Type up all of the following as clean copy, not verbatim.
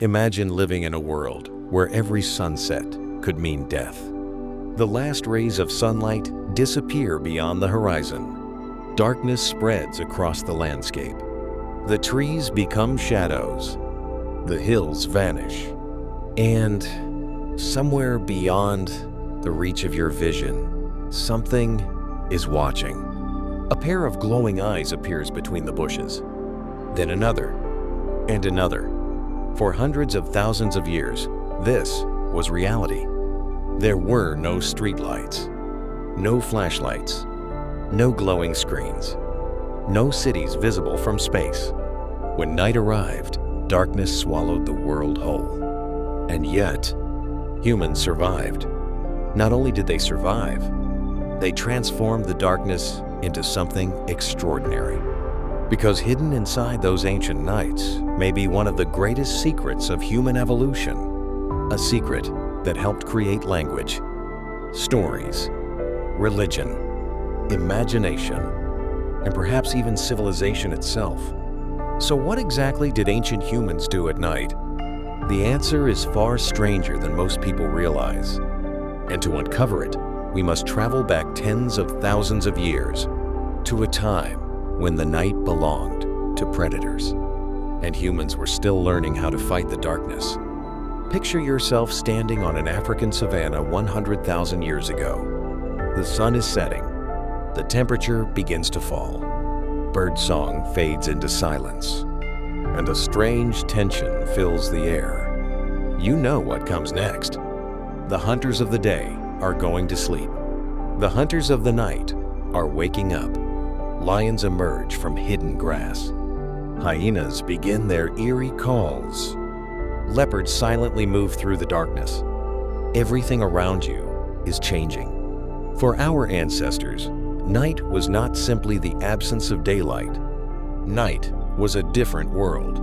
Imagine living in a world where every sunset could mean death. The last rays of sunlight disappear beyond the horizon. Darkness spreads across the landscape. The trees become shadows. The hills vanish. And somewhere beyond the reach of your vision, something is watching. A pair of glowing eyes appears between the bushes. Then another, and another. For hundreds of thousands of years, this was reality. There were no streetlights, no flashlights, no glowing screens, no cities visible from space. When night arrived, darkness swallowed the world whole. And yet, humans survived. Not only did they survive, they transformed the darkness into something extraordinary. Because hidden inside those ancient nights may be one of the greatest secrets of human evolution. A secret that helped create language, stories, religion, imagination, and perhaps even civilization itself. So what exactly did ancient humans do at night? The answer is far stranger than most people realize. And to uncover it, we must travel back tens of thousands of years to a time when the night belonged to predators, and humans were still learning how to fight the darkness. Picture yourself standing on an African savanna 100,000 years ago. The sun is setting. The temperature begins to fall. Birdsong fades into silence, and a strange tension fills the air. You know what comes next. The hunters of the day are going to sleep. The hunters of the night are waking up. Lions emerge from hidden grass. Hyenas begin their eerie calls. Leopards silently move through the darkness. Everything around you is changing. For our ancestors, night was not simply the absence of daylight. Night was a different world.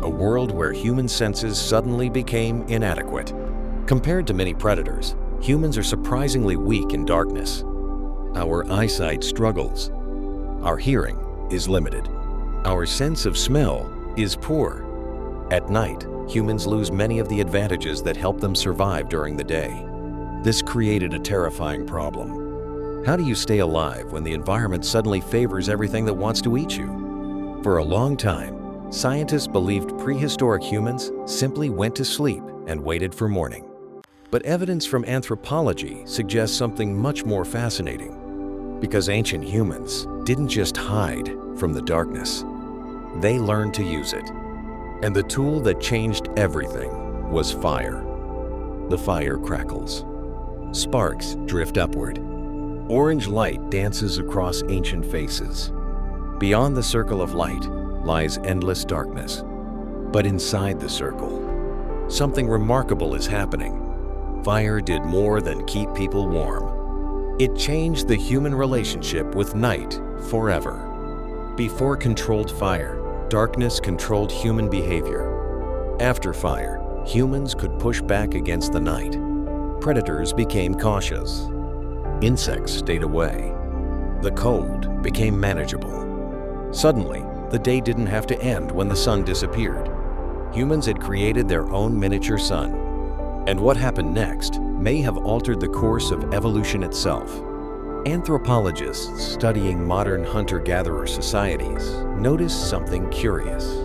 A world where human senses suddenly became inadequate. Compared to many predators, humans are surprisingly weak in darkness. Our eyesight struggles. Our hearing is limited. Our sense of smell is poor. At night, humans lose many of the advantages that help them survive during the day. This created a terrifying problem. How do you stay alive when the environment suddenly favors everything that wants to eat you? For a long time, scientists believed prehistoric humans simply went to sleep and waited for morning. But evidence from anthropology suggests something much more fascinating. Because ancient humans didn't just hide from the darkness. They learned to use it. And the tool that changed everything was fire. The fire crackles. Sparks drift upward. Orange light dances across ancient faces. Beyond the circle of light lies endless darkness. But inside the circle, something remarkable is happening. Fire did more than keep people warm. It changed the human relationship with night forever. Before controlled fire, darkness controlled human behavior. After fire, humans could push back against the night. Predators became cautious. Insects stayed away. The cold became manageable. Suddenly, the day didn't have to end when the sun disappeared. Humans had created their own miniature sun. And what happened next may have altered the course of evolution itself. Anthropologists studying modern hunter-gatherer societies noticed something curious.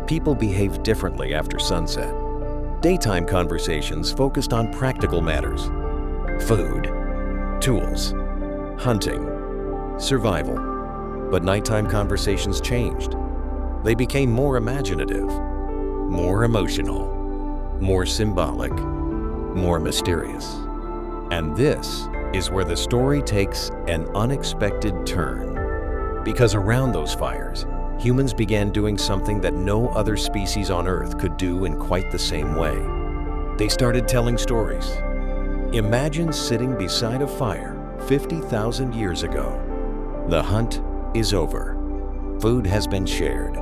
People behaved differently after sunset. Daytime conversations focused on practical matters: food, tools, hunting, survival. But nighttime conversations changed. They became more imaginative, more emotional, more symbolic, more mysterious. And this is where the story takes an unexpected turn. Because around those fires, humans began doing something that no other species on Earth could do in quite the same way. They started telling stories. Imagine sitting beside a fire 50,000 years ago. The hunt is over. Food has been shared.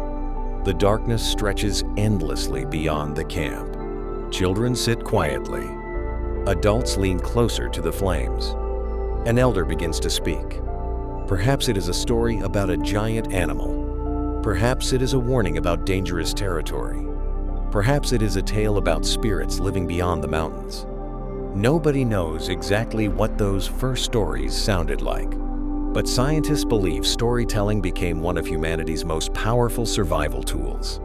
The darkness stretches endlessly beyond the camp. Children sit quietly. Adults lean closer to the flames. An elder begins to speak. Perhaps it is a story about a giant animal. Perhaps it is a warning about dangerous territory. Perhaps it is a tale about spirits living beyond the mountains. Nobody knows exactly what those first stories sounded like, but scientists believe storytelling became one of humanity's most powerful survival tools.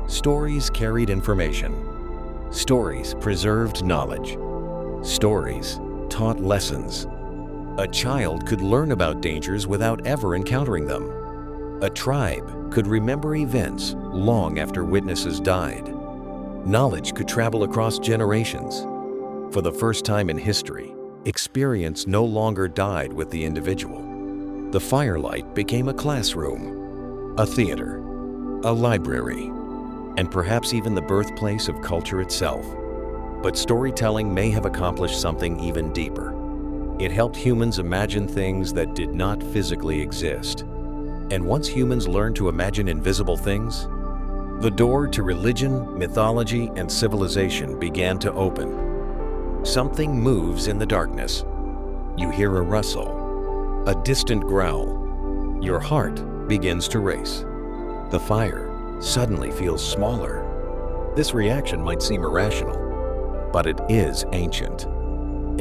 Stories carried information. Stories preserved knowledge. Stories taught lessons. A child could learn about dangers without ever encountering them. A tribe could remember events long after witnesses died. Knowledge could travel across generations. For the first time in history, experience no longer died with the individual. The firelight became a classroom, a theater, a library, and perhaps even the birthplace of culture itself. But storytelling may have accomplished something even deeper. It helped humans imagine things that did not physically exist. And once humans learned to imagine invisible things, the door to religion, mythology, and civilization began to open. Something moves in the darkness. You hear a rustle, a distant growl. Your heart begins to race. The fire suddenly feels smaller. This reaction might seem irrational, but it is ancient.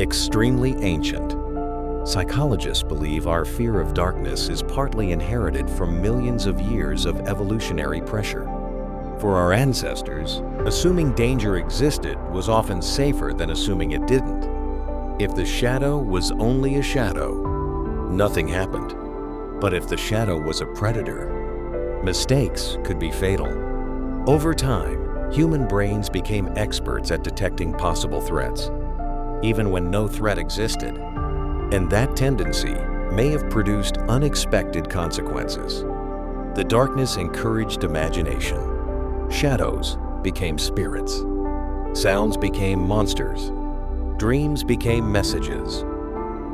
Extremely ancient. Psychologists believe our fear of darkness is partly inherited from millions of years of evolutionary pressure. For our ancestors, assuming danger existed was often safer than assuming it didn't. If the shadow was only a shadow, nothing happened. But if the shadow was a predator, mistakes could be fatal. Over time, human brains became experts at detecting possible threats, even when no threat existed. And that tendency may have produced unexpected consequences. The darkness encouraged imagination. Shadows became spirits. Sounds became monsters. Dreams became messages.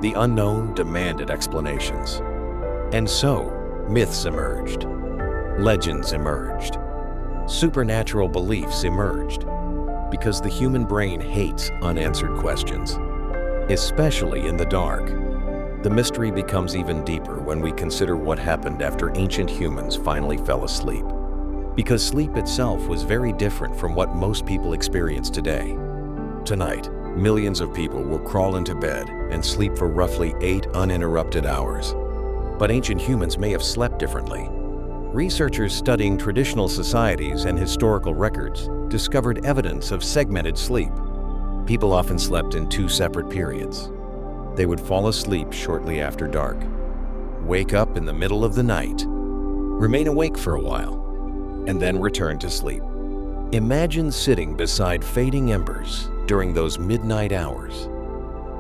The unknown demanded explanations. And so, myths emerged. Legends emerged. Supernatural beliefs emerged. Because the human brain hates unanswered questions, especially in the dark. The mystery becomes even deeper when we consider what happened after ancient humans finally fell asleep. Because sleep itself was very different from what most people experience today. Tonight, millions of people will crawl into bed and sleep for roughly 8 uninterrupted hours. But ancient humans may have slept differently. Researchers studying traditional societies and historical records discovered evidence of segmented sleep. People often slept in 2 separate periods. They would fall asleep shortly after dark, wake up in the middle of the night, remain awake for a while, and then return to sleep. Imagine sitting beside fading embers during those midnight hours.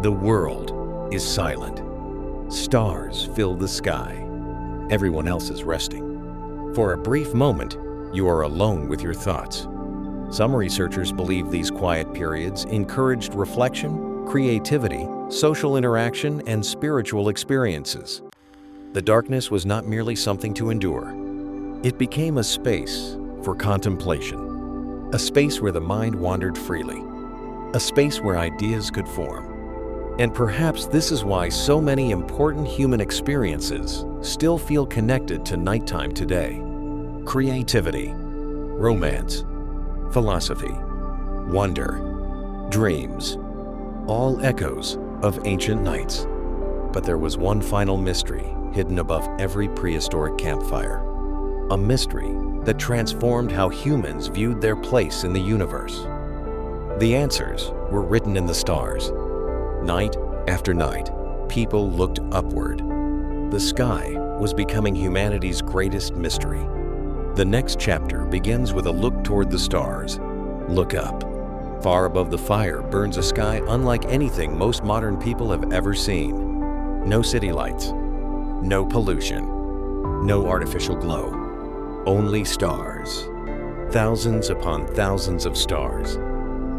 The world is silent. Stars fill the sky. Everyone else is resting. For a brief moment, you are alone with your thoughts. Some researchers believe these quiet periods encouraged reflection, creativity, social interaction, and spiritual experiences. The darkness was not merely something to endure. It became a space for contemplation, a space where the mind wandered freely, a space where ideas could form. And perhaps this is why so many important human experiences still feel connected to nighttime today. Creativity, romance, philosophy, wonder, dreams, all echoes of ancient nights. But there was one final mystery hidden above every prehistoric campfire. A mystery that transformed how humans viewed their place in the universe. The answers were written in the stars. Night after night, people looked upward. The sky was becoming humanity's greatest mystery. The next chapter begins with a look toward the stars. Look up. Far above the fire burns a sky unlike anything most modern people have ever seen. No city lights, no pollution, no artificial glow. Only stars. Thousands upon thousands of stars.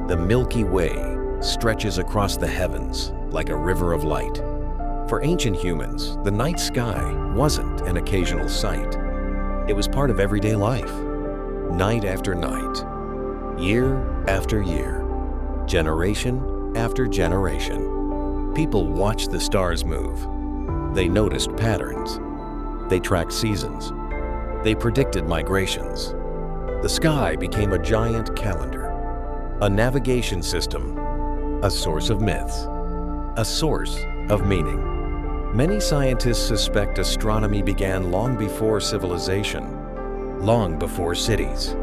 The Milky Way stretches across the heavens like a river of light. For ancient humans, the night sky wasn't an occasional sight. It was part of everyday life. Night after night, year after year, generation after generation, people watched the stars move. They noticed patterns. They tracked seasons. They predicted migrations. The sky became a giant calendar, a navigation system, a source of myths, a source of meaning. Many scientists suspect astronomy began long before civilization, long before cities,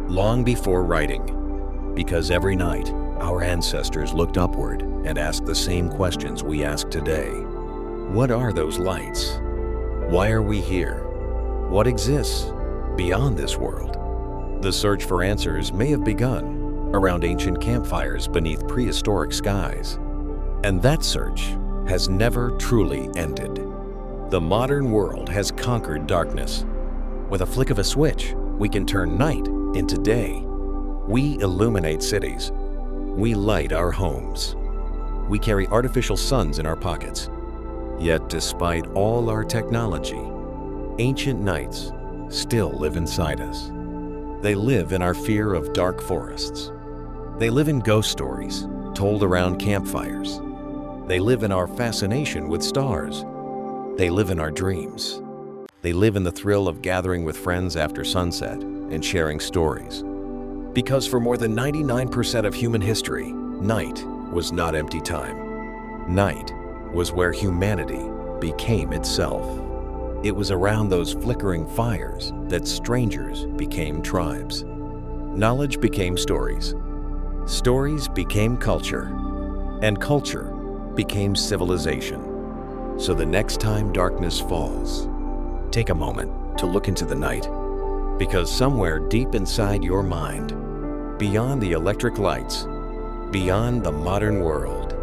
long before writing, because every night our ancestors looked upward and asked the same questions we ask today. What are those lights? Why are we here? What exists beyond this world? The search for answers may have begun around ancient campfires beneath prehistoric skies. And that search has never truly ended. The modern world has conquered darkness. With a flick of a switch, we can turn night into day. We illuminate cities. We light our homes. We carry artificial suns in our pockets. Yet despite all our technology, ancient nights still live inside us. They live in our fear of dark forests. They live in ghost stories told around campfires. They live in our fascination with stars. They live in our dreams. They live in the thrill of gathering with friends after sunset and sharing stories. Because for more than 99% of human history, night was not empty time. Night was where humanity became itself. It was around those flickering fires that strangers became tribes. Knowledge became stories. Stories became culture. And culture became civilization. So the next time darkness falls, take a moment to look into the night. Because somewhere deep inside your mind, beyond the electric lights, beyond the modern world,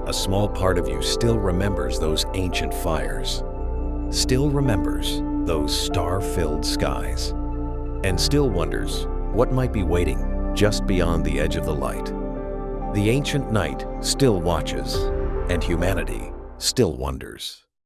a small part of you still remembers those ancient fires, still remembers those star-filled skies, and still wonders what might be waiting just beyond the edge of the light. The ancient night still watches, and humanity still wonders.